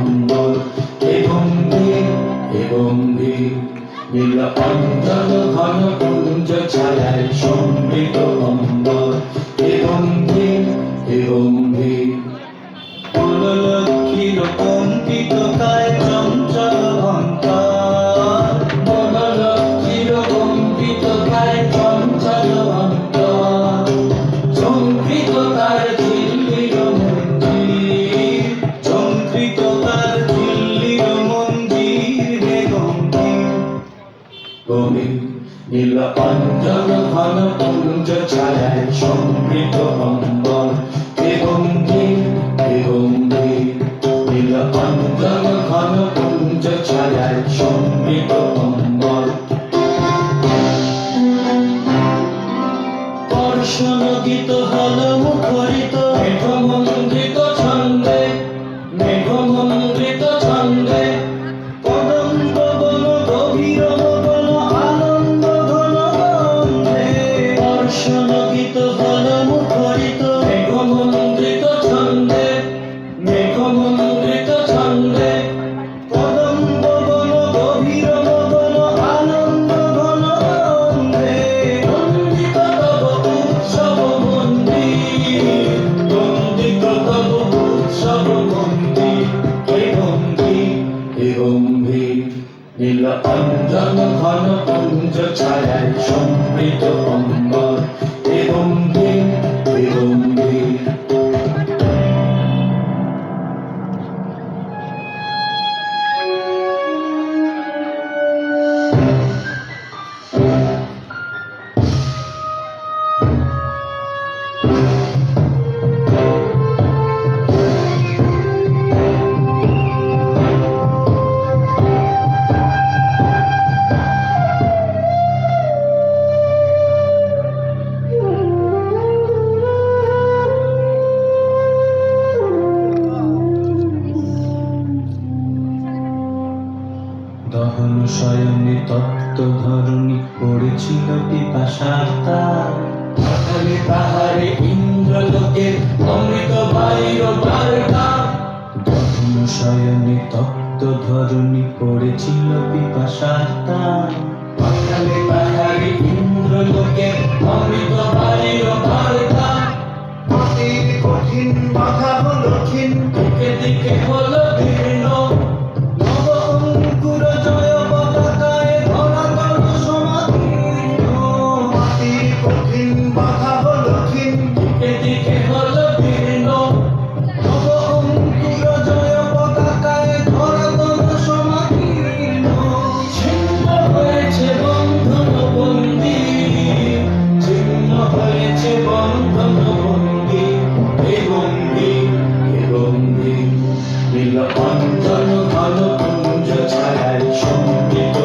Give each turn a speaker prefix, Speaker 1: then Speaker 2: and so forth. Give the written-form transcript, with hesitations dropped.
Speaker 1: অম্বর এ গম্ভীর নীল অঞ্জন ঘন কুঞ্জ ছায়ায় সমৃত অম্বর এ গম্ভীর বনলক্ষ্মীর কম্পিত কায় চঞ্চল অন্তর বনলক্ষ্মীর কম্পিত কায় চঞ্চল অন্তর ঝঙ্কৃত তার ঝিল্লির মঞ্জির ঝঙ্কৃত তার ঝিল্লির মঞ্জির হে গম্ভীর নীল অঞ্জন ঘন কুঞ্জ ছায়ায় সমৃত অম্বর হে গম্ভীর নীল অঞ্জন ঘন কুঞ্জ ছায়ায় সমৃত অম্বর বর্ষণ গীত হল মুখরিত মেঘমন্দ্রিত ছন্দে মেঘমন্দ্রিত ছন্দে কদম্ব বন গভীর মগন আনন্দ ঘন গন্ধে বর্ষণ গীত হল মুখরিত মেঘমন্দ্রিত ছন্দে মেঘমন্দ্রিত ছন্দে কদম্ব বন গভীর মগন আনন্দ ঘন গন্ধে বন্দিত তব উৎসব মন্দির বন্দিত তব উৎসব মন্দির হে গম্ভীর নীল অঞ্জন ঘন কুঞ্জ ছায়ায় সমৃত অম্বর হে গম্ভীর দহন শয়নে তপ্ত ধরণী পড়েছিল পিপাসার তার পাতালে পাহাড়ে ইন্দ্রলোকের অমৃত বায়ুর বার্তা দহন শয়নে তপ্ত ধরণী পড়েছিল পিপাসার তার পাতালে পাহাড়ে ইন্দ্রলোকের অমৃত বায়ুর বার্তা মাটির কঠিন বাধা হলো ক্ষীণ দিকে দিকে হলো দীর্ণ বাধা হলো ক্ষীণ দিকে দিকে হলো দীর্ণ নব অঙ্কুর জয় পতাকায় ধরাতল সমাকীর্ণ ছিন্ন হয়েছে বন্ধন বন্দী ছিন্ন হয়েছে বন্ধন বন্দী হে গম্ভীর নীল অঞ্জন ঘন কুঞ্জ ছায়ায় সমৃত